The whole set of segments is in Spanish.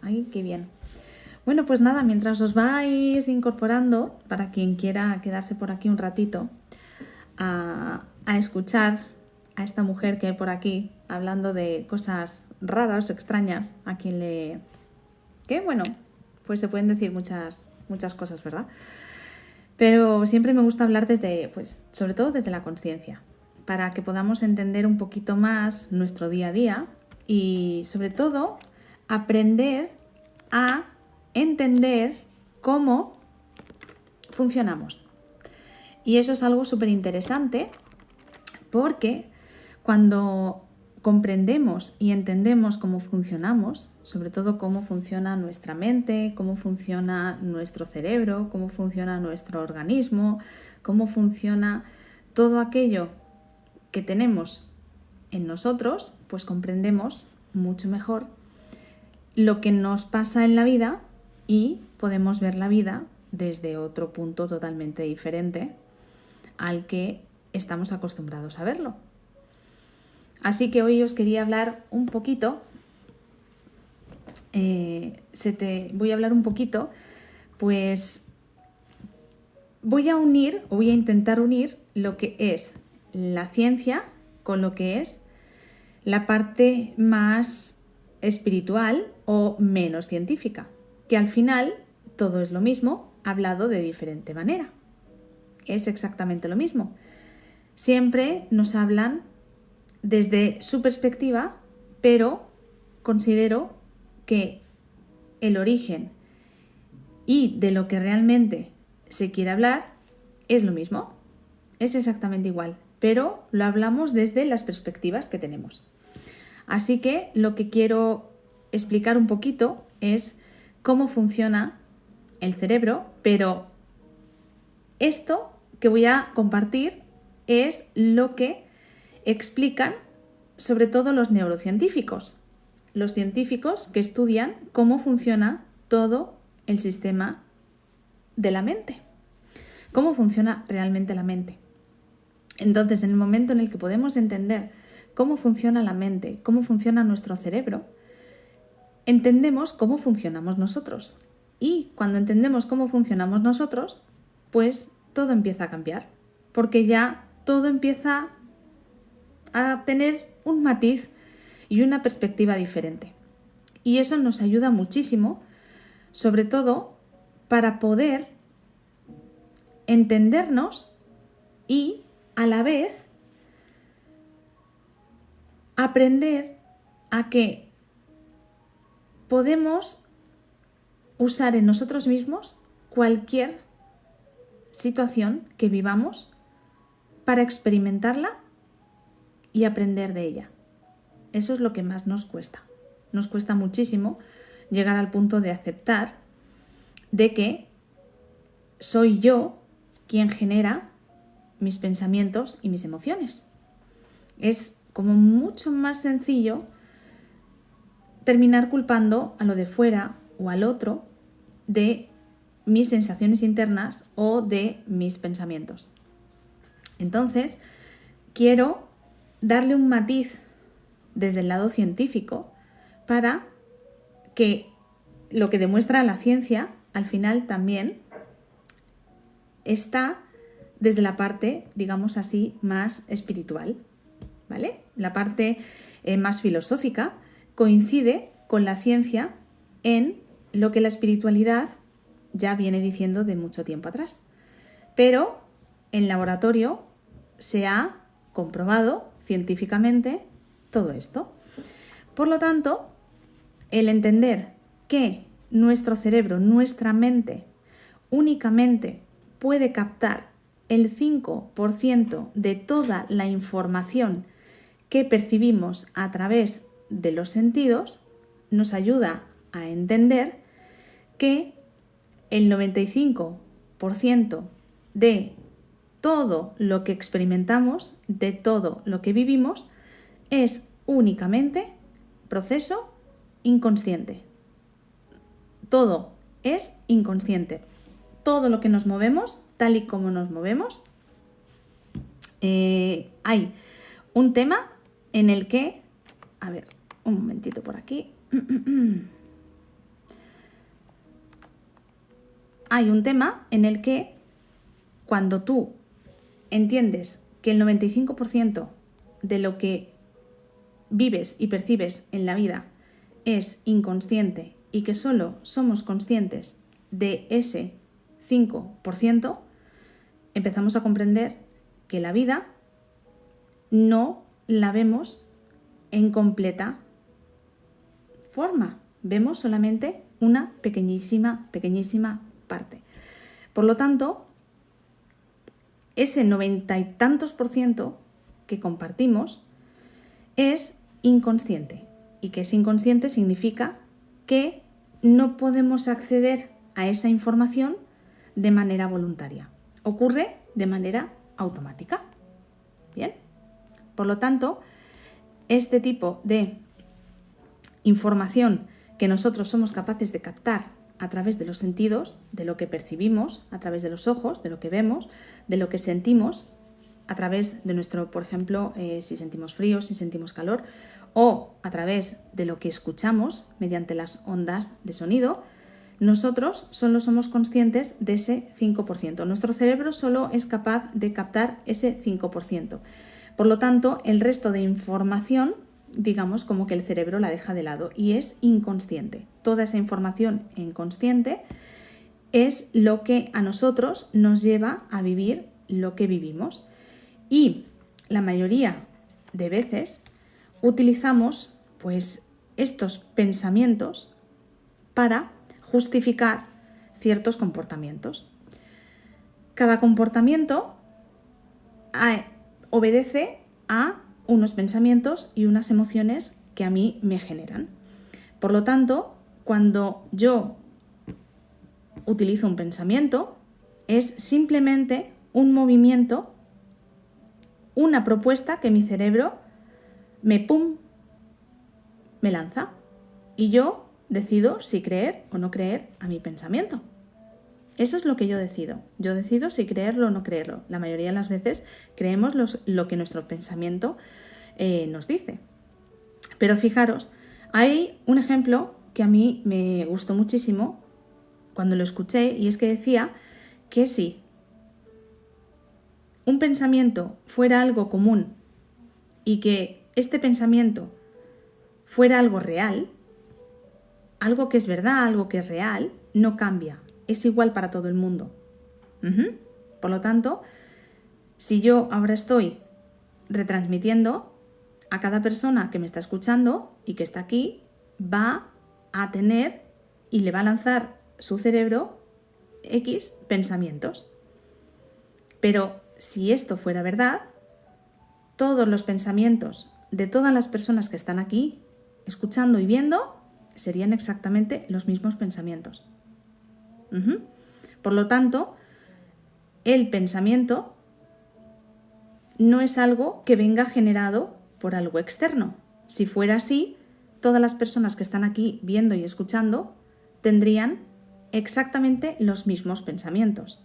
Ay, qué bien. Bueno, pues nada, mientras os vais incorporando, para quien quiera quedarse por aquí un ratito, a escuchar a esta mujer que hay por aquí hablando de cosas raras o extrañas, a quien le... que bueno, pues se pueden decir muchas cosas, ¿verdad? Pero siempre me gusta hablar desde, pues, sobre todo desde la consciencia, para que podamos entender un poquito más nuestro día a día y sobre todo aprender a entender cómo funcionamos. Y eso es algo súper interesante porque cuando comprendemos y entendemos cómo funcionamos, sobre todo cómo funciona nuestra mente, cómo funciona nuestro cerebro, cómo funciona nuestro organismo, cómo funciona todo aquello que tenemos en nosotros, pues comprendemos mucho mejor lo que nos pasa en la vida y podemos ver la vida desde otro punto totalmente diferente al que estamos acostumbrados a verlo. Así que hoy os quería hablar un poquito, voy a hablar un poquito, pues voy a intentar unir lo que es la ciencia con lo que es la parte más espiritual o menos científica, que al final todo es lo mismo, hablado de diferente manera. Es exactamente lo mismo. Siempre nos hablan desde su perspectiva, pero considero que el origen y de lo que realmente se quiere hablar es lo mismo, es exactamente igual, pero lo hablamos desde las perspectivas que tenemos. Así que lo que quiero explicar un poquito es cómo funciona el cerebro, pero esto que voy a compartir es lo que explican sobre todo los neurocientíficos, los científicos que estudian cómo funciona todo el sistema de la mente, cómo funciona realmente la mente. Entonces, en el momento en el que podemos entender cómo funciona la mente, cómo funciona nuestro cerebro, entendemos cómo funcionamos nosotros. Y cuando entendemos cómo funcionamos nosotros, pues todo empieza a cambiar, porque ya todo empieza a tener un matiz y una perspectiva diferente. Y eso nos ayuda muchísimo, sobre todo para poder entendernos y a la vez aprender a que podemos usar en nosotros mismos cualquier situación que vivamos para experimentarla y aprender de ella. Eso es lo que más nos cuesta. Nos cuesta muchísimo llegar al punto de aceptar de que soy yo quien genera mis pensamientos y mis emociones. Es como mucho más sencillo terminar culpando a lo de fuera o al otro de mis sensaciones internas o de mis pensamientos. Entonces, quiero darle un matiz desde el lado científico para que lo que demuestra la ciencia al final también está desde la parte, digamos así, más espiritual, ¿vale? La parte más filosófica coincide con la ciencia en lo que la espiritualidad ya viene diciendo de mucho tiempo atrás. Pero en laboratorio se ha comprobado científicamente todo esto. Por lo tanto, el entender que nuestro cerebro, nuestra mente, únicamente puede captar el 5% de toda la información que percibimos a través de los sentidos, nos ayuda a entender que el 95% de todo lo que experimentamos, de todo lo que vivimos, es únicamente proceso inconsciente. Todo es inconsciente. Todo lo que nos movemos, tal y como nos movemos, hay un tema en el que, a ver, un momentito por aquí. hay un tema en el que cuando tú entiendes que el 95% de lo que vives y percibes en la vida es inconsciente y que solo somos conscientes de ese 5%, empezamos a comprender que la vida no la vemos en completa forma. Vemos solamente una pequeñísima parte. Por lo tanto, ese 90 y tantos % que compartimos es inconsciente. Y que es inconsciente significa que no podemos acceder a esa información de manera voluntaria. Ocurre de manera automática. ¿Bien? Por lo tanto, este tipo de información que nosotros somos capaces de captar a través de los sentidos, de lo que percibimos, a través de los ojos, de lo que vemos, de lo que sentimos, a través de nuestro, por ejemplo, si sentimos frío, si sentimos calor, o a través de lo que escuchamos mediante las ondas de sonido, nosotros solo somos conscientes de ese 5%. Nuestro cerebro solo es capaz de captar ese 5%. Por lo tanto, el resto de información, digamos como que el cerebro la deja de lado y es inconsciente. Toda esa información inconsciente es lo que a nosotros nos lleva a vivir lo que vivimos. Y la mayoría de veces utilizamos pues estos pensamientos para justificar ciertos comportamientos. Cada comportamiento obedece a unos pensamientos y unas emociones que a mí me generan. Por lo tanto, cuando yo utilizo un pensamiento, es simplemente un movimiento, una propuesta que mi cerebro me lanza y yo decido si creer o no creer a mi pensamiento. Eso es lo que yo decido. Yo decido si creerlo o no creerlo. La mayoría de las veces creemos lo que nuestro pensamiento nos dice. Pero fijaros, hay un ejemplo que a mí me gustó muchísimo cuando lo escuché y es que decía que si un pensamiento fuera algo común y que este pensamiento fuera algo real, algo que es verdad, algo que es real, no cambia. Es igual para todo el mundo. Por lo tanto, si yo ahora estoy retransmitiendo, a cada persona que me está escuchando y que está aquí, va a tener y le va a lanzar su cerebro X pensamientos. Pero si esto fuera verdad, todos los pensamientos de todas las personas que están aquí, escuchando y viendo, serían exactamente los mismos pensamientos. Por lo tanto, el pensamiento no es algo que venga generado por algo externo. Si fuera así, todas las personas que están aquí viendo y escuchando tendrían exactamente los mismos pensamientos.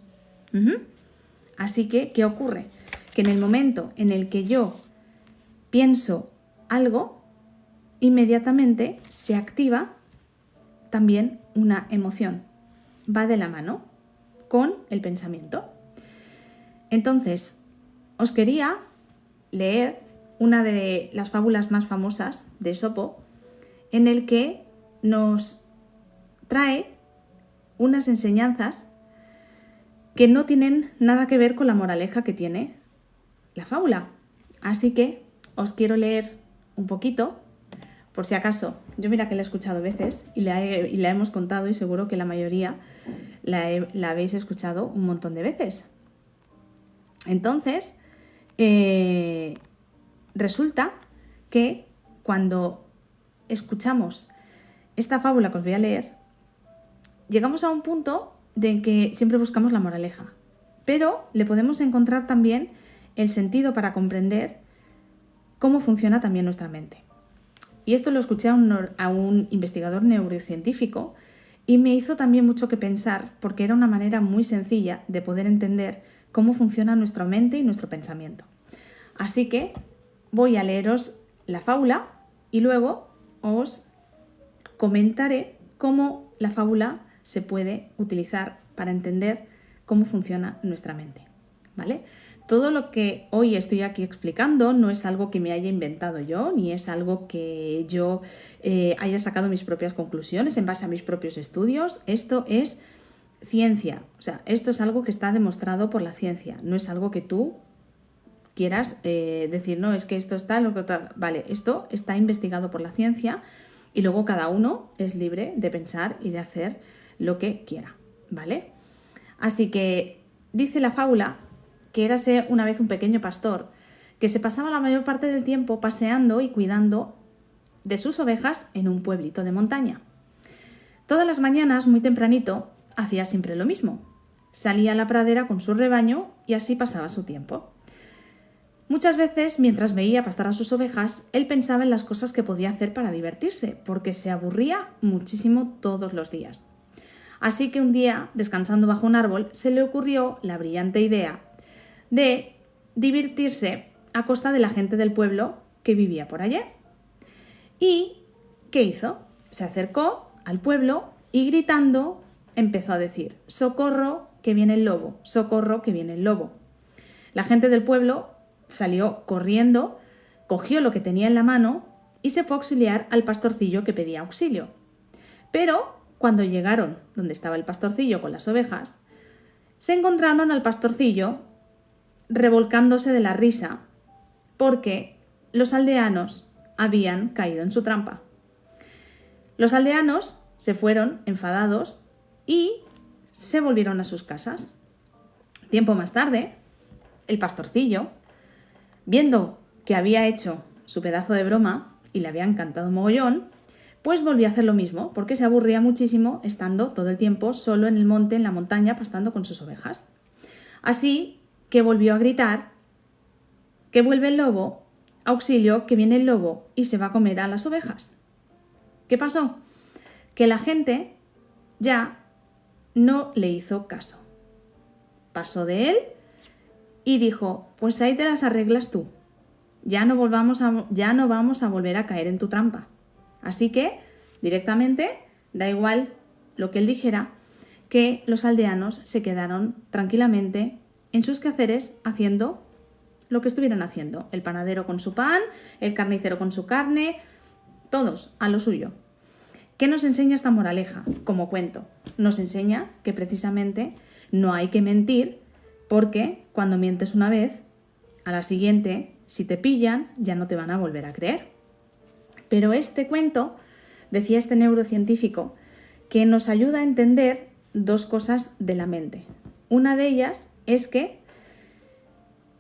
Así que, ¿qué ocurre? Que en el momento en el que yo pienso algo, inmediatamente se activa también una emoción. Va de la mano con el pensamiento. Entonces, os quería leer una de las fábulas más famosas de Esopo, en el que nos trae unas enseñanzas que no tienen nada que ver con la moraleja que tiene la fábula. Así que os quiero leer un poquito, por si acaso. Yo mira que la he escuchado veces y la hemos contado y seguro que la mayoría la habéis escuchado un montón de veces. Entonces, resulta que cuando escuchamos esta fábula que os voy a leer, llegamos a un punto de que siempre buscamos la moraleja, pero le podemos encontrar también el sentido para comprender cómo funciona también nuestra mente. Y esto lo escuché a un investigador neurocientífico y me hizo también mucho que pensar porque era una manera muy sencilla de poder entender cómo funciona nuestra mente y nuestro pensamiento. Así que voy a leeros la fábula y luego os comentaré cómo la fábula se puede utilizar para entender cómo funciona nuestra mente, ¿vale? Todo lo que hoy estoy aquí explicando no es algo que me haya inventado yo, ni es algo que yo haya sacado mis propias conclusiones en base a mis propios estudios. Esto es ciencia, o sea, esto es algo que está demostrado por la ciencia, no es algo que tú quieras decir, no, es que esto está, lo que está... Vale, esto está investigado por la ciencia y luego cada uno es libre de pensar y de hacer lo que quiera, ¿vale? Así que dice la fábula que érase una vez un pequeño pastor que se pasaba la mayor parte del tiempo paseando y cuidando de sus ovejas en un pueblito de montaña. Todas las mañanas, muy tempranito, hacía siempre lo mismo. Salía a la pradera con su rebaño y así pasaba su tiempo. Muchas veces, mientras veía pastar a sus ovejas, él pensaba en las cosas que podía hacer para divertirse, porque se aburría muchísimo todos los días. Así que un día, descansando bajo un árbol, se le ocurrió la brillante idea de divertirse a costa de la gente del pueblo que vivía por allí. ¿Y qué hizo? Se acercó al pueblo y gritando empezó a decir: «¡Socorro, que viene el lobo! ¡Socorro, que viene el lobo!». La gente del pueblo salió corriendo, cogió lo que tenía en la mano y se fue a auxiliar al pastorcillo que pedía auxilio. Pero cuando llegaron donde estaba el pastorcillo con las ovejas, se encontraron al pastorcillo revolcándose de la risa porque los aldeanos habían caído en su trampa. Los aldeanos se fueron enfadados y se volvieron a sus casas. Tiempo más tarde, el pastorcillo, viendo que había hecho su pedazo de broma y le había encantado mogollón, pues volvió a hacer lo mismo, porque se aburría muchísimo estando todo el tiempo solo en el monte, en la montaña, pastando con sus ovejas. Así que volvió a gritar: «¡Que vuelve el lobo! ¡Auxilio, que viene el lobo y se va a comer a las ovejas!». ¿Qué pasó? Que la gente ya no le hizo caso. Pasó de él y dijo: «Pues ahí te las arreglas tú. Ya no vamos a volver a caer en tu trampa». Así que, directamente, da igual lo que él dijera, que los aldeanos se quedaron tranquilamente en sus quehaceres haciendo lo que estuvieran haciendo. El panadero con su pan, el carnicero con su carne, todos a lo suyo. ¿Qué nos enseña esta moraleja? Como cuento, nos enseña que precisamente no hay que mentir, porque cuando mientes una vez, a la siguiente, si te pillan, ya no te van a volver a creer. Pero este cuento, decía este neurocientífico, que nos ayuda a entender dos cosas de la mente. Una de ellas es que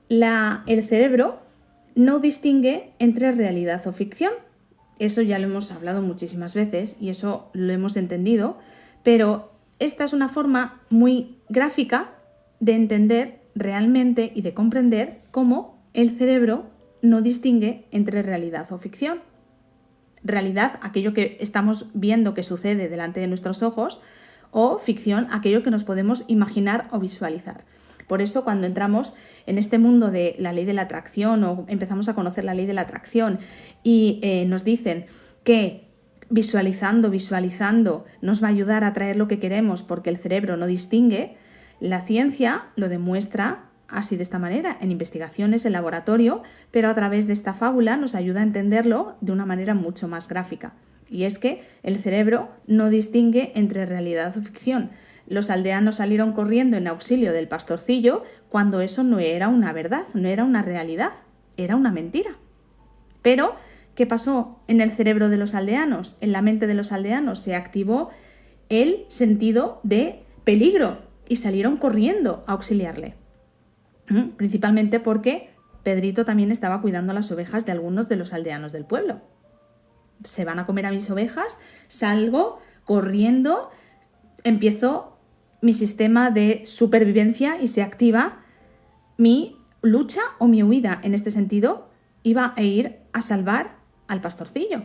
el cerebro no distingue entre realidad o ficción. Eso ya lo hemos hablado muchísimas veces y eso lo hemos entendido, pero esta es una forma muy gráfica de entender realmente y de comprender cómo el cerebro no distingue entre realidad o ficción. Realidad, aquello que estamos viendo que sucede delante de nuestros ojos, o ficción, aquello que nos podemos imaginar o visualizar. Por eso, cuando entramos en este mundo de la ley de la atracción o empezamos a conocer la ley de la atracción y nos dicen que visualizando nos va a ayudar a atraer lo que queremos porque el cerebro no distingue, la ciencia lo demuestra así de esta manera, en investigaciones, en laboratorio, pero a través de esta fábula nos ayuda a entenderlo de una manera mucho más gráfica. Y es que el cerebro no distingue entre realidad o ficción. Los aldeanos salieron corriendo en auxilio del pastorcillo cuando eso no era una verdad, no era una realidad, era una mentira. Pero, ¿qué pasó en el cerebro de los aldeanos? En la mente de los aldeanos se activó el sentido de peligro y salieron corriendo a auxiliarle. Principalmente porque Pedrito también estaba cuidando las ovejas de algunos de los aldeanos del pueblo. Se van a comer a mis ovejas, salgo corriendo, empiezo mi sistema de supervivencia y se activa mi lucha o mi huida. En este sentido, iba a ir a salvar al pastorcillo.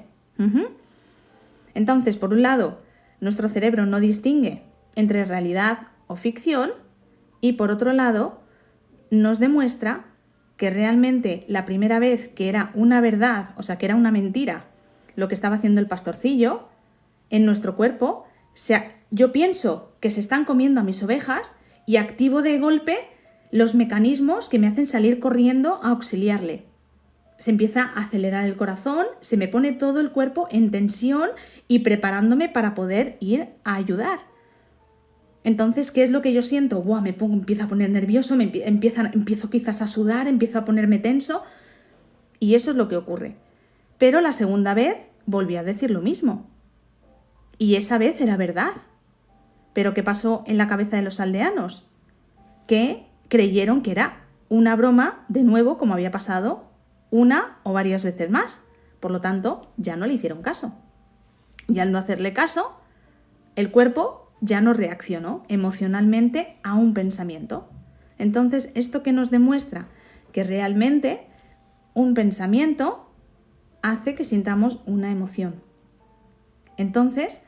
Entonces, por un lado, nuestro cerebro no distingue entre realidad o ficción y por otro lado, nos demuestra que realmente la primera vez que era una verdad, o sea, que era una mentira, lo que estaba haciendo el pastorcillo, en nuestro cuerpo yo pienso que se están comiendo a mis ovejas y activo de golpe los mecanismos que me hacen salir corriendo a auxiliarle. Se empieza a acelerar el corazón, se me pone todo el cuerpo en tensión y preparándome para poder ir a ayudar. Entonces, ¿qué es lo que yo siento? Empiezo a poner nervioso, empiezo quizás a sudar, empiezo a ponerme tenso y eso es lo que ocurre. Pero la segunda vez volví a decir lo mismo. Y esa vez era verdad. Pero ¿qué pasó en la cabeza de los aldeanos? Que creyeron que era una broma, de nuevo, como había pasado una o varias veces más. Por lo tanto, ya no le hicieron caso. Y al no hacerle caso, el cuerpo ya no reaccionó emocionalmente a un pensamiento. Entonces, ¿esto qué nos demuestra? Que realmente un pensamiento hace que sintamos una emoción. Entonces,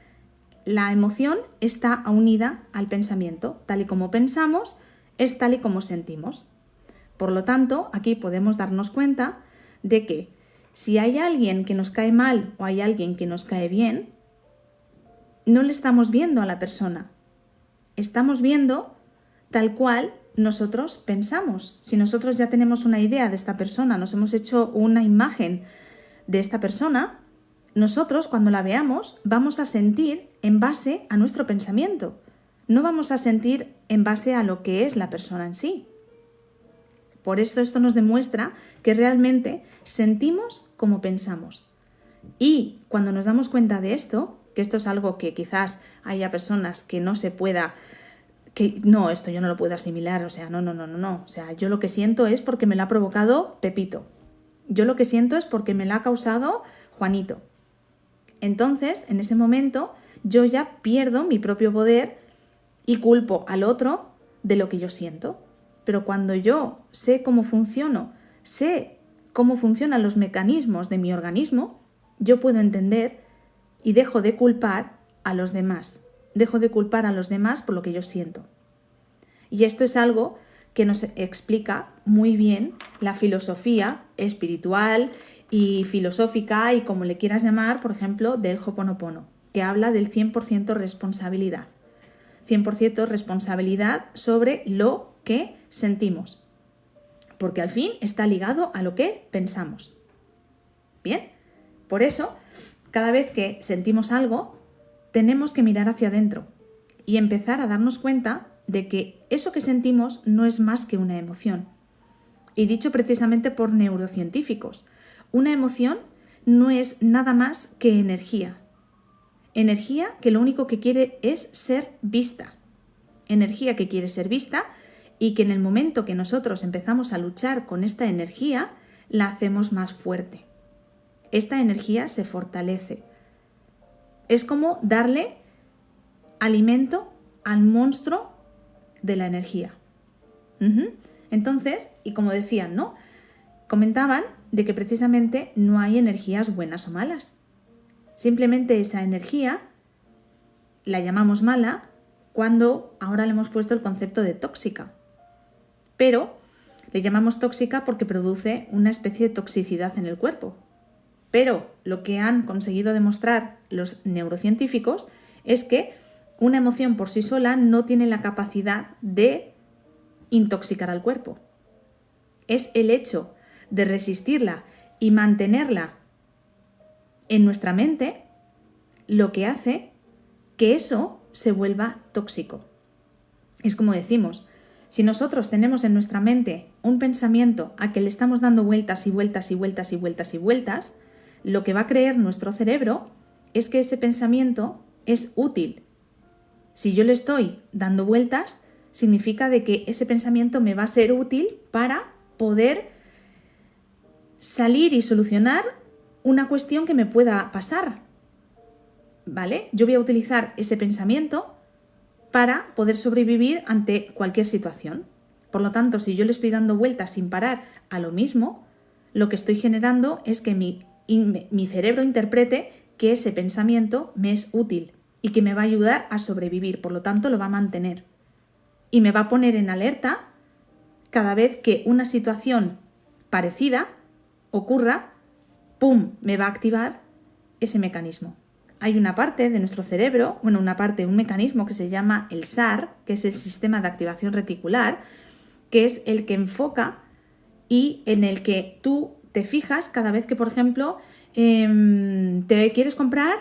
la emoción está unida al pensamiento. Tal y como pensamos, es tal y como sentimos. Por lo tanto, aquí podemos darnos cuenta de que si hay alguien que nos cae mal o hay alguien que nos cae bien, no le estamos viendo a la persona. Estamos viendo tal cual nosotros pensamos. Si nosotros ya tenemos una idea de esta persona, nos hemos hecho una imagen de esta persona, nosotros cuando la veamos vamos a sentir en base a nuestro pensamiento. No vamos a sentir en base a lo que es la persona en sí. Por eso esto nos demuestra que realmente sentimos como pensamos. Y cuando nos damos cuenta de esto, que esto es algo que quizás haya personas que no se pueda, que no, esto yo no lo puedo asimilar, o sea, no. O sea, yo lo que siento es porque me lo ha provocado Pepito. Yo lo que siento es porque me lo ha causado Juanito. Entonces, en ese momento, yo ya pierdo mi propio poder y culpo al otro de lo que yo siento. Pero cuando yo sé cómo funciono, sé cómo funcionan los mecanismos de mi organismo, yo puedo entender y dejo de culpar a los demás. Dejo de culpar a los demás por lo que yo siento. Y esto es algo que nos explica muy bien la filosofía espiritual y filosófica y como le quieras llamar, por ejemplo, del Ho'oponopono, que habla del 100% responsabilidad. 100% responsabilidad sobre lo que sentimos, porque al fin está ligado a lo que pensamos. Bien, por eso, cada vez que sentimos algo, tenemos que mirar hacia adentro y empezar a darnos cuenta de que eso que sentimos no es más que una emoción. Y dicho precisamente por neurocientíficos, una emoción no es nada más que energía. Energía que lo único que quiere es ser vista. Energía que quiere ser vista y que en el momento que nosotros empezamos a luchar con esta energía, la hacemos más fuerte. Esta energía se fortalece. Es como darle alimento al monstruo de la energía. Entonces, y como decían, ¿no? Comentaban de que precisamente no hay energías buenas o malas. Simplemente esa energía la llamamos mala cuando ahora le hemos puesto el concepto de tóxica. Pero le llamamos tóxica porque produce una especie de toxicidad en el cuerpo. Pero lo que han conseguido demostrar los neurocientíficos es que una emoción por sí sola no tiene la capacidad de intoxicar al cuerpo. Es el hecho de resistirla y mantenerla en nuestra mente lo que hace que eso se vuelva tóxico. Es como decimos, si nosotros tenemos en nuestra mente un pensamiento a que le estamos dando vueltas y vueltas y vueltas y vueltas y vueltas, lo que va a creer nuestro cerebro es que ese pensamiento es útil. Si yo le estoy dando vueltas, significa de que ese pensamiento me va a ser útil para poder salir y solucionar una cuestión que me pueda pasar. ¿Vale? Yo voy a utilizar ese pensamiento para poder sobrevivir ante cualquier situación. Por lo tanto, si yo le estoy dando vueltas sin parar a lo mismo, lo que estoy generando es que mi cerebro interprete que ese pensamiento me es útil y que me va a ayudar a sobrevivir, por lo tanto lo va a mantener. Y me va a poner en alerta cada vez que una situación parecida ocurra, ¡pum!, me va a activar ese mecanismo. hay una parte de nuestro cerebro, bueno, un mecanismo que se llama el SAR, que es el sistema de activación reticular, que es el que enfoca y en el que tú te fijas cada vez que, por ejemplo, te quieres comprar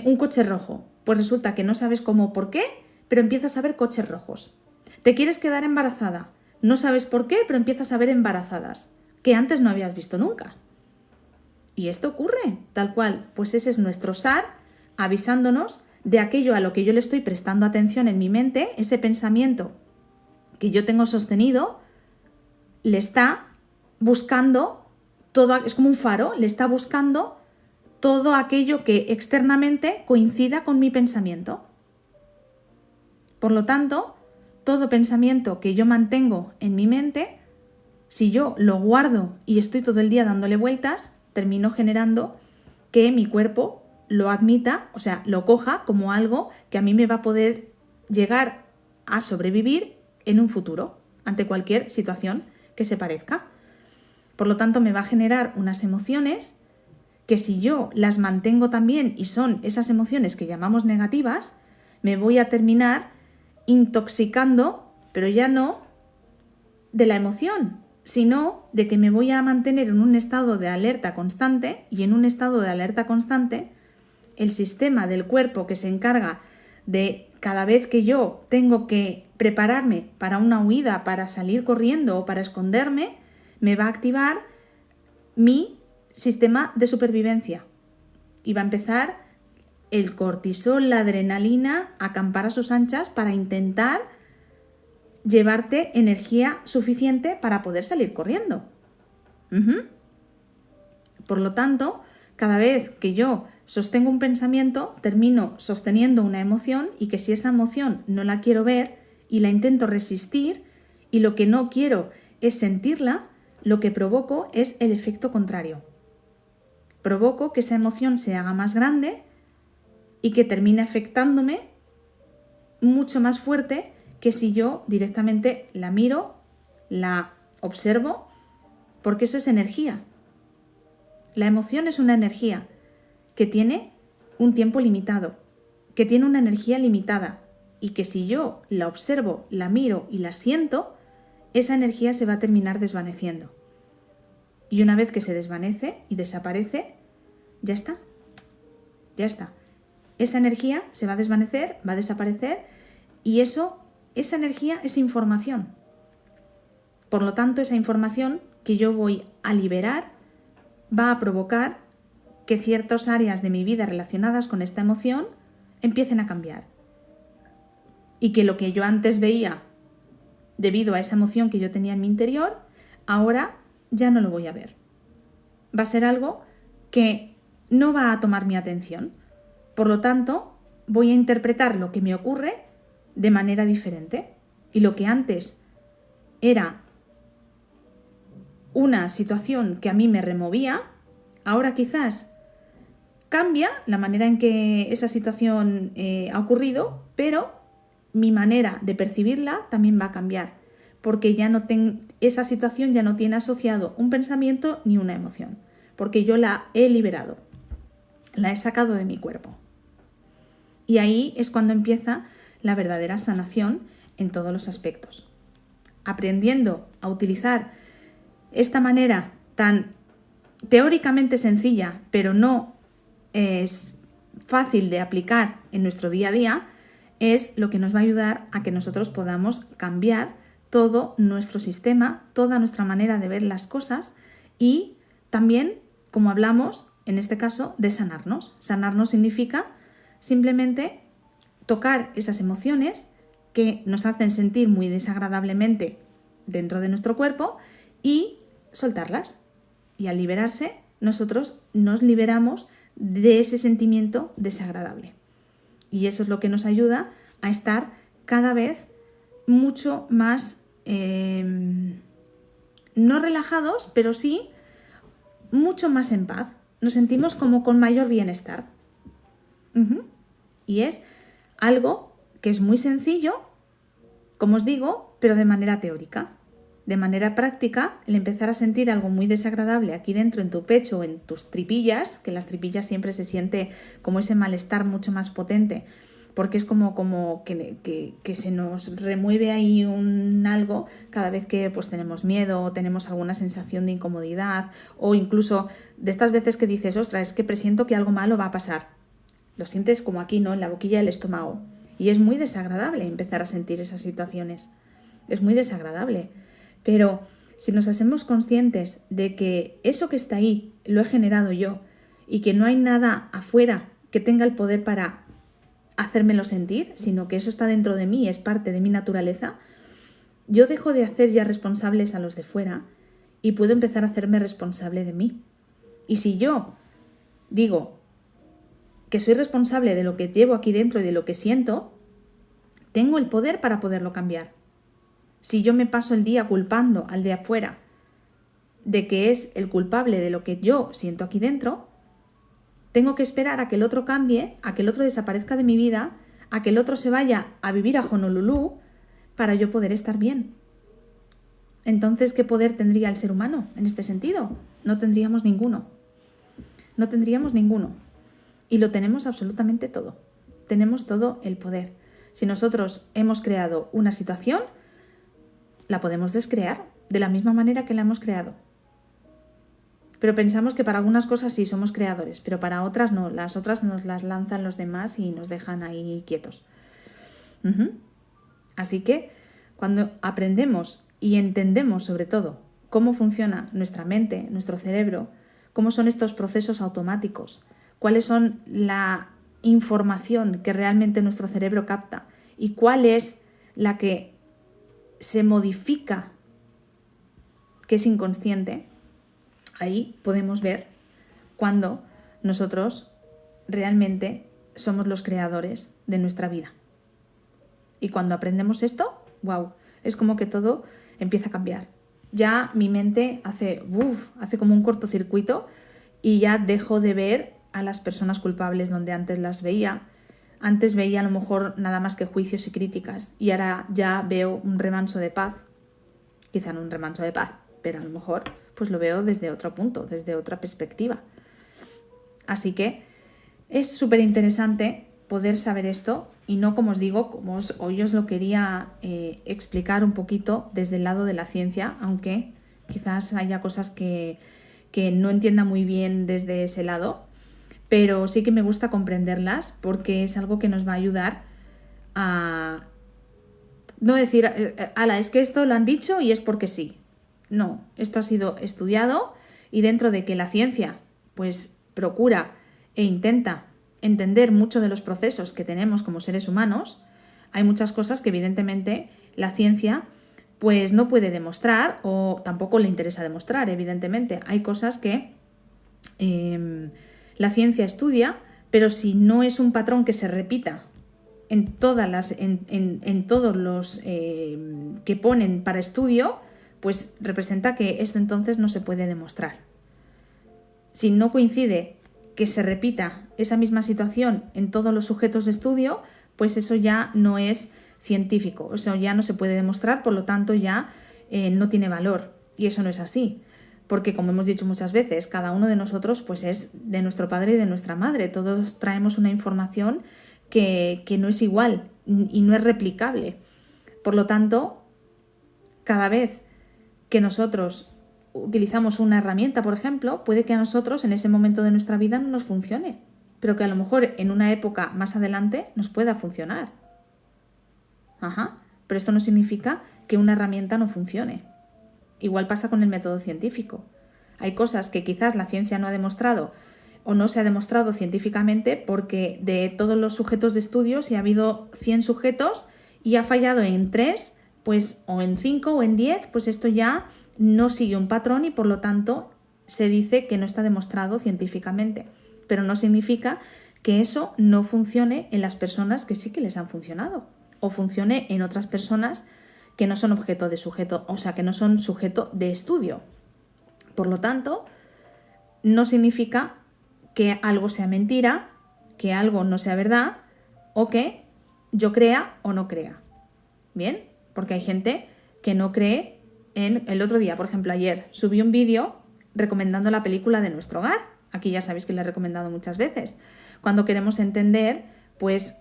un coche rojo. Pues resulta que no sabes cómo o por qué, pero empiezas a ver coches rojos. Te quieres quedar embarazada. No sabes por qué, pero empiezas a ver embarazadas, que antes no habías visto nunca. Y esto ocurre, tal cual. Pues ese es nuestro SAR avisándonos de aquello a lo que yo le estoy prestando atención en mi mente, ese pensamiento que yo tengo sostenido, le está buscando todo, es como un faro, le está buscando todo aquello que externamente coincida con mi pensamiento. Por lo tanto, todo pensamiento que yo mantengo en mi mente, si yo lo guardo y estoy todo el día dándole vueltas, termino generando que mi cuerpo lo admita, o sea, lo coja como algo que a mí me va a poder llegar a sobrevivir en un futuro, ante cualquier situación que se parezca. Por lo tanto, me va a generar unas emociones que si yo las mantengo también y son esas emociones que llamamos negativas, me voy a terminar intoxicando, pero ya no de la emoción, sino de que me voy a mantener en un estado de alerta constante, y en un estado de alerta constante, el sistema del cuerpo que se encarga de cada vez que yo tengo que prepararme para una huida, para salir corriendo o para esconderme, me va a activar mi sistema de supervivencia y va a empezar el cortisol, la adrenalina a acampar a sus anchas para intentar llevarte energía suficiente para poder salir corriendo. Por lo tanto, cada vez que yo sostengo un pensamiento, termino sosteniendo una emoción, y que si esa emoción no la quiero ver y la intento resistir y lo que no quiero es sentirla, lo que provoco es el efecto contrario. Provoco que esa emoción se haga más grande y que termine afectándome mucho más fuerte que si yo directamente la miro, la observo, porque eso es energía. La emoción es una energía que tiene un tiempo limitado, que tiene una energía limitada, y que si yo la observo, la miro y la siento, esa energía se va a terminar desvaneciendo. Y una vez que se desvanece y desaparece, ya está. Ya está. Esa energía se va a desvanecer, va a desaparecer, y esa energía es información. Por lo tanto, esa información que yo voy a liberar va a provocar que ciertas áreas de mi vida relacionadas con esta emoción empiecen a cambiar. Y que lo que yo antes veía debido a esa emoción que yo tenía en mi interior, ahora ya no lo voy a ver. Va a ser algo que no va a tomar mi atención. Por lo tanto, voy a interpretar lo que me ocurre de manera diferente. Y lo que antes era una situación que a mí me removía, ahora quizás cambia la manera en que esa situación ha ocurrido, pero mi manera de percibirla también va a cambiar, porque esa situación ya no tiene asociado un pensamiento ni una emoción, porque yo la he liberado, la he sacado de mi cuerpo. Y ahí es cuando empieza la verdadera sanación en todos los aspectos. Aprendiendo a utilizar esta manera tan teóricamente sencilla, pero no es fácil de aplicar en nuestro día a día, es lo que nos va a ayudar a que nosotros podamos cambiar todo nuestro sistema, toda nuestra manera de ver las cosas, y también, como hablamos en este caso, de sanarnos. Sanarnos significa simplemente tocar esas emociones que nos hacen sentir muy desagradablemente dentro de nuestro cuerpo y soltarlas. Y al liberarse, nosotros nos liberamos de ese sentimiento desagradable. Y eso es lo que nos ayuda a estar cada vez mucho más, no relajados, pero sí mucho más en paz. Nos sentimos como con mayor bienestar. Y es algo que es muy sencillo, como os digo, pero de manera teórica. de manera práctica, el empezar a sentir algo muy desagradable aquí dentro en tu pecho o en tus tripillas, que las tripillas siempre se siente como ese malestar mucho más potente, porque es como que se nos remueve ahí un algo cada vez que pues tenemos miedo o tenemos alguna sensación de incomodidad, o incluso de estas veces que dices, ostras, es que presiento que algo malo va a pasar. Lo sientes como aquí, ¿no? En la boquilla del estómago. Y es muy desagradable empezar a sentir esas situaciones. Es muy desagradable. Pero si nos hacemos conscientes de que eso que está ahí lo he generado yo y que no hay nada afuera que tenga el poder para hacérmelo sentir, sino que eso está dentro de mí, es parte de mi naturaleza, yo dejo de hacer ya responsables a los de fuera y puedo empezar a hacerme responsable de mí. Y si yo digo que soy responsable de lo que llevo aquí dentro y de lo que siento, tengo el poder para poderlo cambiar. Si yo me paso el día culpando al de afuera de que es el culpable de lo que yo siento aquí dentro, tengo que esperar a que el otro cambie, a que el otro desaparezca de mi vida, a que el otro se vaya a vivir a Honolulu para yo poder estar bien. Entonces, ¿qué poder tendría el ser humano en este sentido? No tendríamos ninguno. No tendríamos ninguno. Y lo tenemos absolutamente todo. Tenemos todo el poder. Si nosotros hemos creado una situación, la podemos descrear de la misma manera que la hemos creado. Pero pensamos que para algunas cosas sí somos creadores, pero para otras no. Las otras nos las lanzan los demás y nos dejan ahí quietos. Así que cuando aprendemos y entendemos sobre todo cómo funciona nuestra mente, nuestro cerebro, cómo son estos procesos automáticos, cuáles son la información que realmente nuestro cerebro capta y cuál es la que se modifica, que es inconsciente, ahí podemos ver cuando nosotros realmente somos los creadores de nuestra vida. Y cuando aprendemos esto, wow, es como que todo empieza a cambiar. Ya mi mente hace como un cortocircuito y ya dejo de ver a las personas culpables donde antes las veía. Antes veía a lo mejor nada más que juicios y críticas y ahora ya veo un remanso de paz. Quizá no un remanso de paz, pero a lo mejor pues lo veo desde otro punto, desde otra perspectiva. Así que es súper interesante poder saber esto y no, como os digo, como hoy os lo quería explicar un poquito desde el lado de la ciencia, aunque quizás haya cosas que no entienda muy bien desde ese lado, pero sí que me gusta comprenderlas porque es algo que nos va a ayudar a no decir, ala, es que esto lo han dicho y es porque sí. No, esto ha sido estudiado y dentro de que la ciencia pues procura e intenta entender mucho de los procesos que tenemos como seres humanos, hay muchas cosas que evidentemente la ciencia pues no puede demostrar o tampoco le interesa demostrar, evidentemente. Hay cosas que la ciencia estudia, pero si no es un patrón que se repita en todos los que ponen para estudio, pues representa que esto entonces no se puede demostrar. Si no coincide que se repita esa misma situación en todos los sujetos de estudio, pues eso ya no es científico, eso ya no se puede demostrar, por lo tanto ya no tiene valor. Y eso no es así, porque como hemos dicho muchas veces, cada uno de nosotros pues es de nuestro padre y de nuestra madre, todos traemos una información que no es igual y no es replicable. Por lo tanto, cada vez que nosotros utilizamos una herramienta, por ejemplo, puede que a nosotros en ese momento de nuestra vida no nos funcione, pero que a lo mejor en una época más adelante nos pueda funcionar. Pero esto no significa que una herramienta no funcione. Igual pasa con el método científico. Hay cosas que quizás la ciencia no ha demostrado o no se ha demostrado científicamente porque de todos los sujetos de estudio, si ha habido 100 sujetos y ha fallado en 3, pues o en 5 o en 10, pues esto ya no sigue un patrón y por lo tanto se dice que no está demostrado científicamente. Pero no significa que eso no funcione en las personas que sí que les han funcionado o funcione en otras personas que no son objeto de sujeto, o sea, que no son sujeto de estudio. Por lo tanto, no significa que algo sea mentira, que algo no sea verdad o que yo crea o no crea. ¿Bien? Porque hay gente que no cree el otro día, por ejemplo, ayer, subí un vídeo recomendando la película de Nuestro Hogar. Aquí ya sabéis que la he recomendado muchas veces. Cuando queremos entender, pues,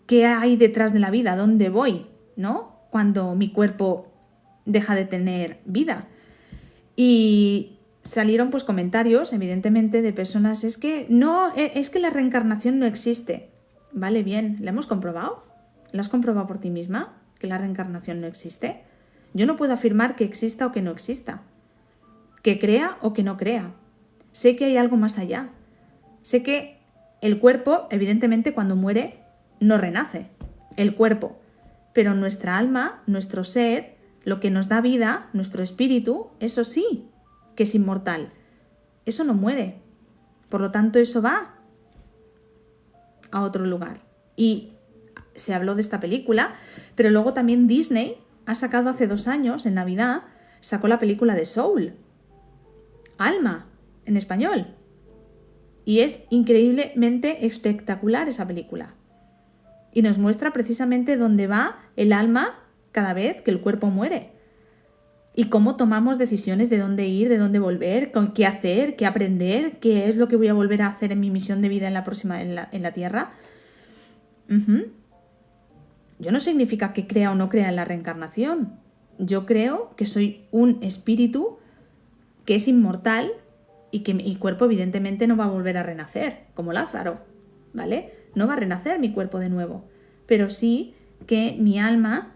qué hay detrás de la vida, dónde voy, ¿no? Cuando mi cuerpo deja de tener vida. Y salieron pues comentarios, evidentemente, de personas, es que la reencarnación no existe. Vale, bien, ¿la hemos comprobado? ¿La has comprobado por ti misma? ¿Que la reencarnación no existe? Yo no puedo afirmar que exista o que no exista, que crea o que no crea. Sé que hay algo más allá. Sé que el cuerpo, evidentemente, cuando muere, no renace. El cuerpo. Pero nuestra alma, nuestro ser, lo que nos da vida, nuestro espíritu, eso sí, que es inmortal. Eso no muere. Por lo tanto, eso va a otro lugar. Y se habló de esta película, pero luego también Disney ha sacado hace 2 años, en Navidad, sacó la película de Soul. Alma, en español. Y es increíblemente espectacular esa película. Y nos muestra precisamente dónde va el alma cada vez que el cuerpo muere. Y cómo tomamos decisiones de dónde ir, de dónde volver, qué hacer, qué aprender, qué es lo que voy a volver a hacer en mi misión de vida en la Tierra. Yo no significa que crea o no crea en la reencarnación. Yo creo que soy un espíritu que es inmortal y que mi cuerpo evidentemente no va a volver a renacer, como Lázaro, ¿vale? No va a renacer mi cuerpo de nuevo, pero sí que mi alma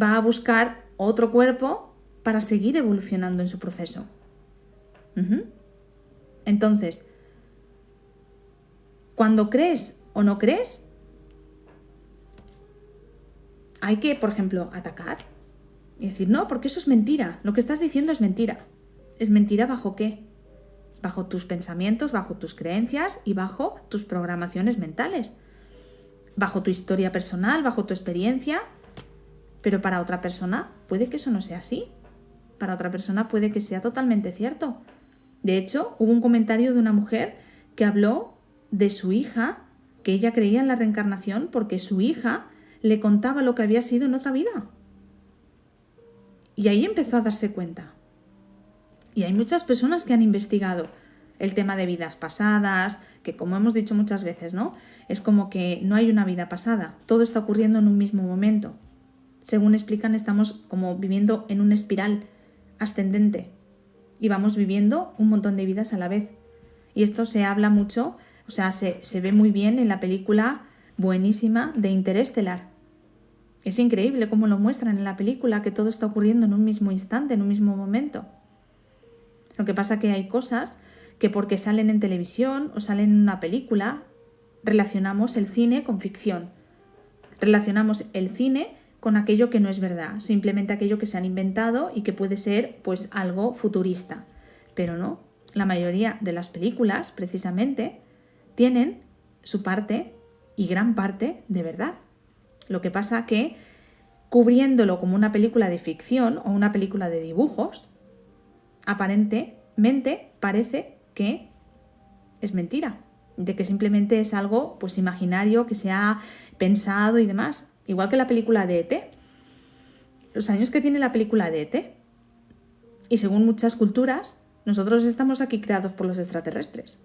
va a buscar otro cuerpo para seguir evolucionando en su proceso. Entonces, cuando crees o no crees, hay que, por ejemplo, atacar y decir, no, porque eso es mentira, lo que estás diciendo es mentira. ¿Es mentira bajo qué? Bajo tus pensamientos, bajo tus creencias y bajo tus programaciones mentales. Bajo tu historia personal, bajo tu experiencia. Pero para otra persona puede que eso no sea así. Para otra persona puede que sea totalmente cierto. De hecho, hubo un comentario de una mujer que habló de su hija, que ella creía en la reencarnación porque su hija le contaba lo que había sido en otra vida. Y ahí empezó a darse cuenta. Y hay muchas personas que han investigado el tema de vidas pasadas, que como hemos dicho muchas veces, ¿no? Es como que no hay una vida pasada, todo está ocurriendo en un mismo momento. Según explican, estamos como viviendo en una espiral ascendente y vamos viviendo un montón de vidas a la vez. Y esto se habla mucho, o sea, se ve muy bien en la película buenísima de Interestelar. Es increíble cómo lo muestran en la película, que todo está ocurriendo en un mismo instante, en un mismo momento. Lo que pasa que hay cosas que porque salen en televisión o salen en una película, relacionamos el cine con ficción. Relacionamos el cine con aquello que no es verdad, simplemente aquello que se han inventado y que puede ser pues algo futurista. Pero no, la mayoría de las películas precisamente tienen su parte y gran parte de verdad. Lo que pasa que cubriéndolo como una película de ficción o una película de dibujos, aparentemente parece que es mentira, de que simplemente es algo pues imaginario, que se ha pensado y demás. Igual que la película de E.T. Los años que tiene la película de E.T. y según muchas culturas, nosotros estamos aquí creados por los extraterrestres.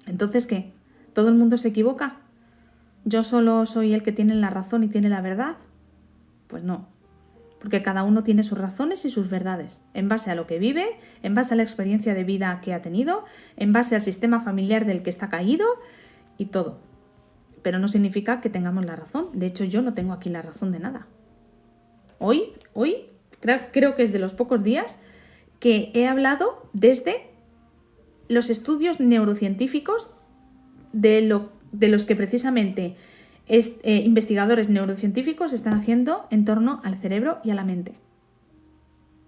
Entonces, ¿qué? ¿Todo el mundo se equivoca? ¿Yo solo soy el que tiene la razón y tiene la verdad? Pues no. Porque cada uno tiene sus razones y sus verdades, en base a lo que vive, en base a la experiencia de vida que ha tenido, en base al sistema familiar del que está caído y todo. Pero no significa que tengamos la razón. De hecho, yo no tengo aquí la razón de nada. Hoy creo que es de los pocos días que he hablado desde los estudios neurocientíficos de los que precisamente investigadores neurocientíficos están haciendo en torno al cerebro y a la mente.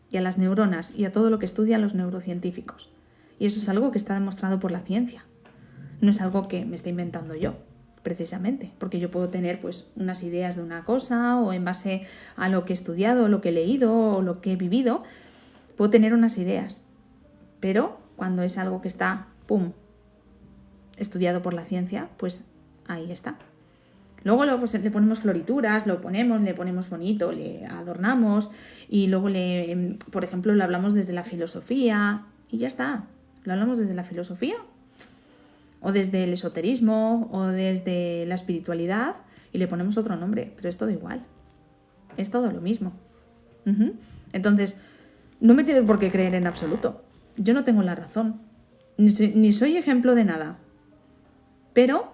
Y a las neuronas y a todo lo que estudian los neurocientíficos. Y eso es algo que está demostrado por la ciencia. No es algo que me esté inventando yo, precisamente. Porque yo puedo tener pues unas ideas de una cosa o en base a lo que he estudiado, o lo que he leído o lo que he vivido, puedo tener unas ideas. Pero cuando es algo que está, estudiado por la ciencia, pues ahí está. Luego pues, le ponemos florituras, le ponemos bonito, le adornamos y luego por ejemplo, lo hablamos desde la filosofía y ya está. Lo hablamos desde la filosofía o desde el esoterismo o desde la espiritualidad y le ponemos otro nombre, pero es todo igual. Es todo lo mismo. Entonces, no me tienes por qué creer en absoluto. Yo no tengo la razón. Ni soy ejemplo de nada. Pero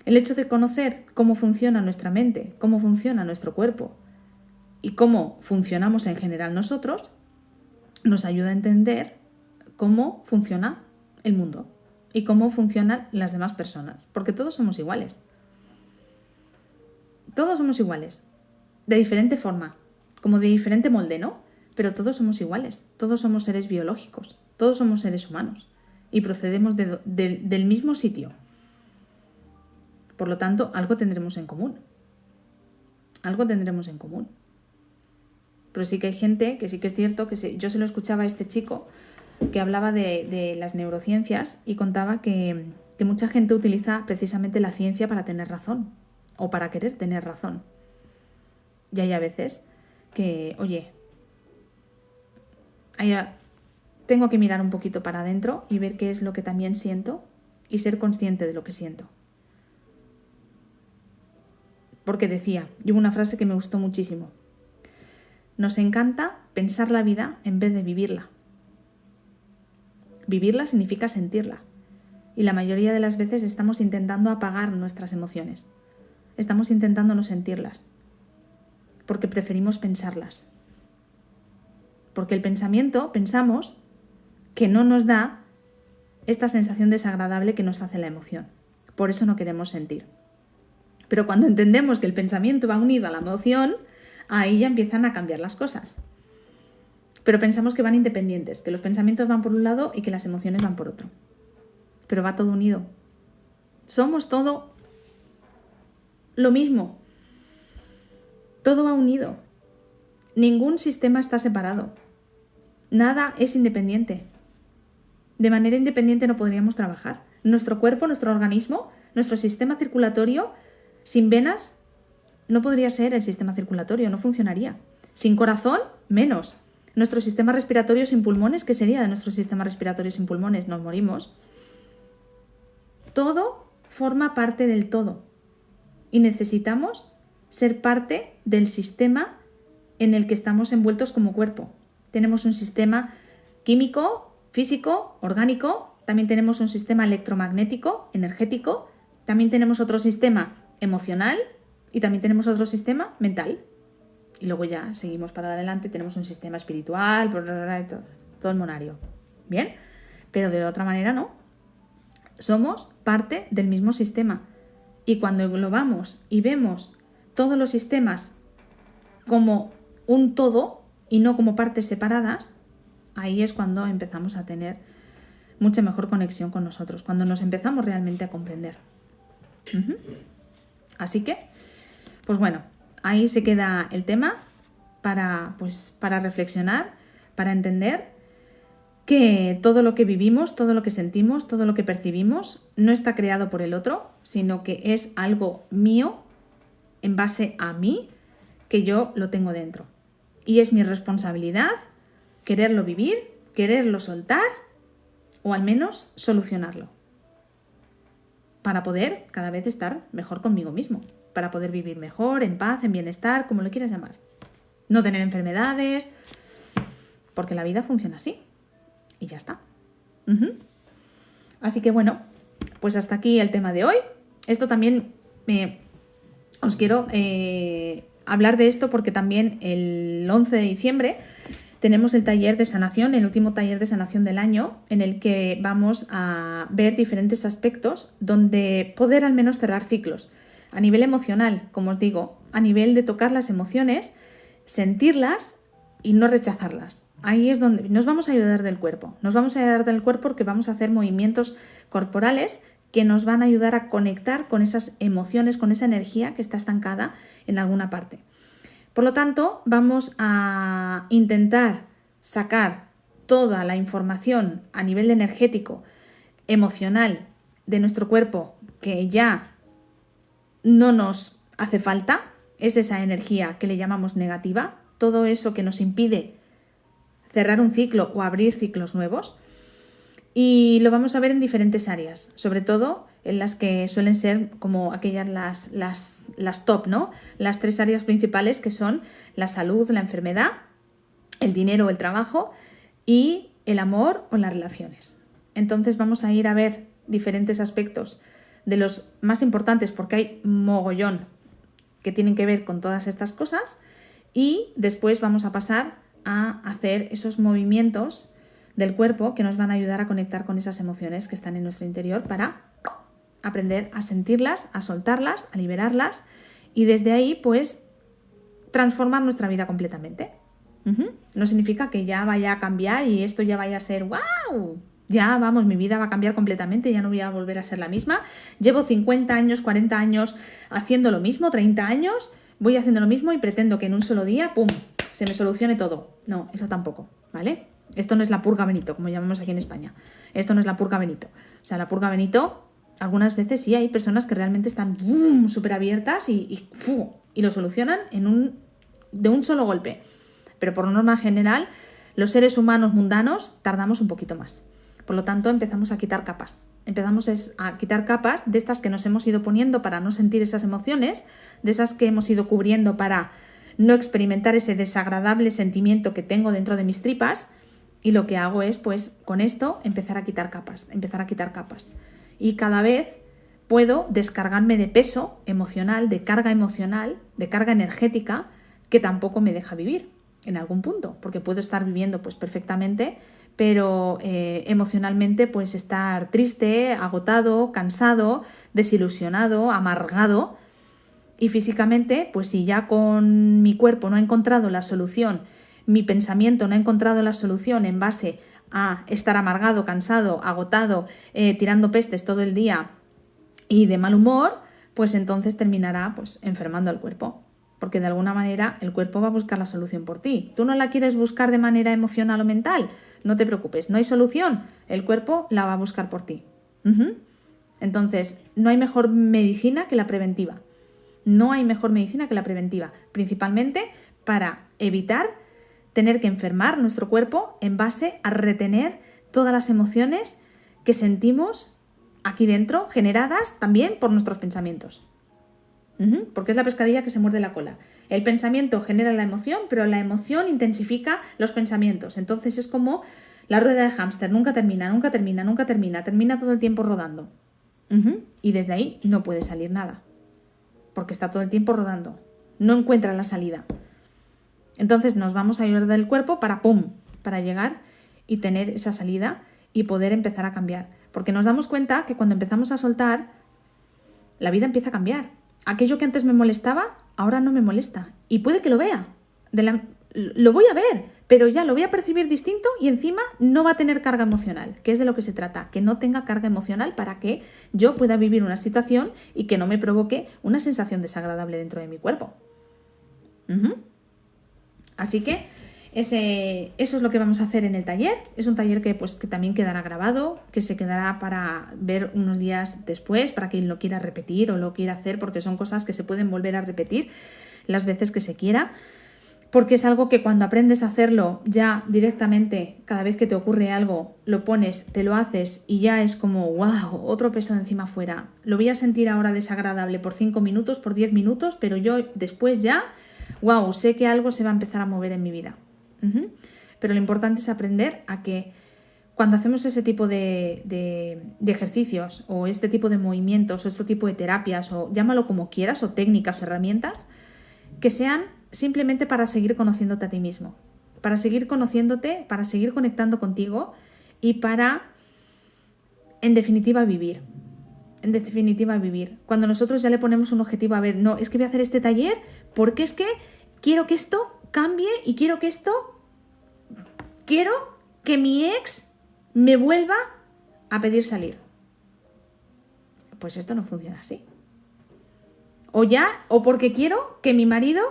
el hecho de conocer cómo funciona nuestra mente, cómo funciona nuestro cuerpo y cómo funcionamos en general nosotros, nos ayuda a entender cómo funciona el mundo y cómo funcionan las demás personas. Porque todos somos iguales. Todos somos iguales. De diferente forma, como de diferente molde, ¿no? Pero todos somos iguales. Todos somos seres biológicos. Todos somos seres humanos. Y procedemos del mismo sitio. Por lo tanto, algo tendremos en común. Algo tendremos en común. Pero sí que hay gente que sí que es cierto que yo se lo escuchaba a este chico que hablaba de las neurociencias y contaba que mucha gente utiliza precisamente la ciencia para tener razón o para querer tener razón. Y hay a veces que, oye, tengo que mirar un poquito para adentro y ver qué es lo que también siento y ser consciente de lo que siento. Porque decía, y hubo una frase que me gustó muchísimo: nos encanta pensar la vida en vez de vivirla. Vivirla significa sentirla. Y la mayoría de las veces estamos intentando apagar nuestras emociones. Estamos intentando no sentirlas. Porque preferimos pensarlas. Porque el pensamiento, pensamos que no nos da esta sensación desagradable que nos hace la emoción. Por eso no queremos sentir. Pero cuando entendemos que el pensamiento va unido a la emoción, ahí ya empiezan a cambiar las cosas. Pero pensamos que van independientes, que los pensamientos van por un lado y que las emociones van por otro. Pero va todo unido. Somos todo lo mismo. Todo va unido. Ningún sistema está separado. Nada es independiente. De manera independiente no podríamos trabajar. Nuestro cuerpo, nuestro organismo, nuestro sistema circulatorio, sin venas, no podría ser el sistema circulatorio, no funcionaría. Sin corazón, menos. Nuestro sistema respiratorio sin pulmones, ¿qué sería de nuestro sistema respiratorio sin pulmones? Nos morimos. Todo forma parte del todo. Y necesitamos ser parte del sistema en el que estamos envueltos como cuerpo. Tenemos un sistema químico, físico, orgánico. También tenemos un sistema electromagnético, energético. También tenemos otro sistema emocional y también tenemos otro sistema mental. Y luego ya seguimos para adelante, tenemos un sistema espiritual, todo el monario. ¿Bien? Pero de otra manera no. Somos parte del mismo sistema. Y cuando englobamos y vemos todos los sistemas como un todo y no como partes separadas, ahí es cuando empezamos a tener mucha mejor conexión con nosotros, cuando nos empezamos realmente a comprender. Así que, pues bueno, ahí se queda el tema para reflexionar, para entender que todo lo que vivimos, todo lo que sentimos, todo lo que percibimos no está creado por el otro, sino que es algo mío, en base a mí, que yo lo tengo dentro. Y es mi responsabilidad quererlo vivir, quererlo soltar o al menos solucionarlo. Para poder cada vez estar mejor conmigo mismo, para poder vivir mejor, en paz, en bienestar, como lo quieras llamar. No tener enfermedades, porque la vida funciona así. Y ya está. Así que bueno, pues hasta aquí el tema de hoy. Esto también os quiero hablar de esto porque también el 11 de diciembre tenemos el taller de sanación, el último taller de sanación del año, en el que vamos a ver diferentes aspectos donde poder al menos cerrar ciclos. A nivel emocional, como os digo, a nivel de tocar las emociones, sentirlas y no rechazarlas. Ahí es donde nos vamos a ayudar del cuerpo. Nos vamos a ayudar del cuerpo porque vamos a hacer movimientos corporales que nos van a ayudar a conectar con esas emociones, con esa energía que está estancada en alguna parte. Por lo tanto, vamos a intentar sacar toda la información a nivel energético, emocional de nuestro cuerpo que ya no nos hace falta, es esa energía que le llamamos negativa, todo eso que nos impide cerrar un ciclo o abrir ciclos nuevos. Y lo vamos a ver en diferentes áreas, sobre todo en las que suelen ser como aquellas las top, ¿no? Las 3 áreas principales, que son la salud, la enfermedad, el dinero o el trabajo y el amor o las relaciones. Entonces vamos a ir a ver diferentes aspectos de los más importantes, porque hay mogollón que tienen que ver con todas estas cosas, y después vamos a pasar a hacer esos movimientos del cuerpo que nos van a ayudar a conectar con esas emociones que están en nuestro interior para aprender a sentirlas, a soltarlas, a liberarlas y desde ahí pues transformar nuestra vida completamente. No significa que ya vaya a cambiar y esto ya vaya a ser ¡wow! Ya, vamos, mi vida va a cambiar completamente, ya no voy a volver a ser la misma. Llevo 50 años, 40 años haciendo lo mismo, 30 años, voy haciendo lo mismo y pretendo que en un solo día, ¡pum!, se me solucione todo. No, eso tampoco, ¿vale? Esto no es la purga Benito, como llamamos aquí en España. Esto no es la purga Benito. O sea, la purga Benito, algunas veces sí hay personas que realmente están súper abiertas y lo solucionan de un solo golpe. Pero por norma general, los seres humanos mundanos tardamos un poquito más. Por lo tanto, empezamos a quitar capas. Empezamos a quitar capas de estas que nos hemos ido poniendo para no sentir esas emociones, de esas que hemos ido cubriendo para no experimentar ese desagradable sentimiento que tengo dentro de mis tripas. Y lo que hago es, pues, con esto, empezar a quitar capas. Y cada vez puedo descargarme de peso emocional, de carga energética, que tampoco me deja vivir en algún punto, porque puedo estar viviendo pues perfectamente, pero emocionalmente pues estar triste, agotado, cansado, desilusionado, amargado, y físicamente pues si ya con mi cuerpo no he encontrado la solución, mi pensamiento no ha encontrado la solución en base a estar amargado, cansado, agotado, tirando pestes todo el día y de mal humor, pues entonces terminará pues enfermando al cuerpo. Porque de alguna manera el cuerpo va a buscar la solución por ti. ¿Tú no la quieres buscar de manera emocional o mental? No te preocupes, no hay solución. El cuerpo la va a buscar por ti. Entonces, no hay mejor medicina que la preventiva. Principalmente para evitar tener que enfermar nuestro cuerpo en base a retener todas las emociones que sentimos aquí dentro, generadas también por nuestros pensamientos. Porque es la pescadilla que se muerde la cola. El pensamiento genera la emoción, pero la emoción intensifica los pensamientos. Entonces es como la rueda de hámster, nunca termina, termina todo el tiempo rodando. Y desde ahí no puede salir nada, porque está todo el tiempo rodando. No encuentra la salida. Entonces nos vamos a ayudar del cuerpo para llegar y tener esa salida y poder empezar a cambiar. Porque nos damos cuenta que cuando empezamos a soltar, la vida empieza a cambiar. Aquello que antes me molestaba, ahora no me molesta. Y puede que lo vea. Lo voy a ver, pero ya lo voy a percibir distinto y encima no va a tener carga emocional, que es de lo que se trata, que no tenga carga emocional para que yo pueda vivir una situación y que no me provoque una sensación desagradable dentro de mi cuerpo. Así que eso es lo que vamos a hacer en el taller. Es un taller que también quedará grabado, que se quedará para ver unos días después, para quien lo quiera repetir o lo quiera hacer, porque son cosas que se pueden volver a repetir las veces que se quiera, porque es algo que cuando aprendes a hacerlo ya directamente, cada vez que te ocurre algo, lo pones, te lo haces y ya es como wow, otro peso de encima fuera. Lo voy a sentir ahora desagradable por 5 minutos, por 10 minutos, pero yo después ya, wow, sé que algo se va a empezar a mover en mi vida. Pero lo importante es aprender a que cuando hacemos ese tipo de ejercicios o este tipo de movimientos o este tipo de terapias o llámalo como quieras o técnicas o herramientas, que sean simplemente para seguir conociéndote a ti mismo, para seguir conociéndote, para seguir conectando contigo y para, en definitiva, vivir. Cuando nosotros ya le ponemos un objetivo, a ver, no, es que voy a hacer este taller porque es que quiero que esto cambie y quiero que mi ex me vuelva a pedir salir. Pues esto no funciona así. O porque quiero que mi marido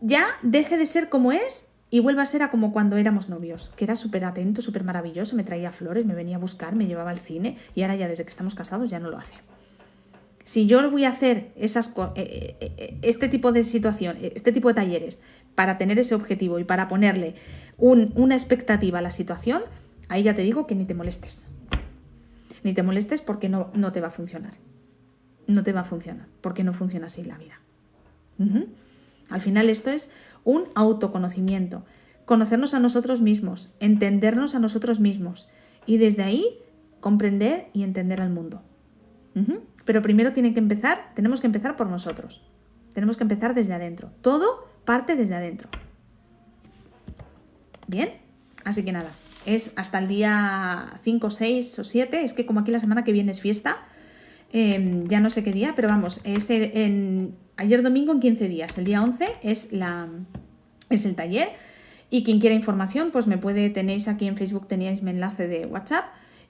ya deje de ser como es y vuelva a ser a como cuando éramos novios, que era súper atento, súper maravilloso, me traía flores, me venía a buscar, me llevaba al cine y ahora ya desde que estamos casados ya no lo hace. Si yo voy a hacer este tipo de situación, este tipo de talleres para tener ese objetivo y para ponerle una expectativa a la situación, ahí ya te digo que ni te molestes. Ni te molestes porque no te va a funcionar. No te va a funcionar, porque no funciona así la vida. Al final esto es un autoconocimiento. Conocernos a nosotros mismos, entendernos a nosotros mismos y desde ahí comprender y entender al mundo. Pero primero tenemos que empezar por nosotros. Tenemos que empezar desde adentro. Todo parte desde adentro. ¿Bien? Así que nada, es hasta el día 5, 6 o 7. Es que como aquí la semana que viene es fiesta, ya no sé qué día, pero vamos, es ayer domingo en 15 días. El día 11 es el taller. Y quien quiera información, pues tenéis aquí en Facebook, tenéis mi enlace de WhatsApp.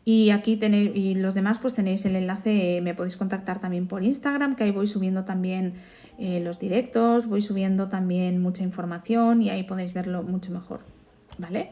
Y aquí tenéis, y los demás pues tenéis el enlace, me podéis contactar también por Instagram, que ahí voy subiendo también los directos, voy subiendo también mucha información y ahí podéis verlo mucho mejor, ¿vale?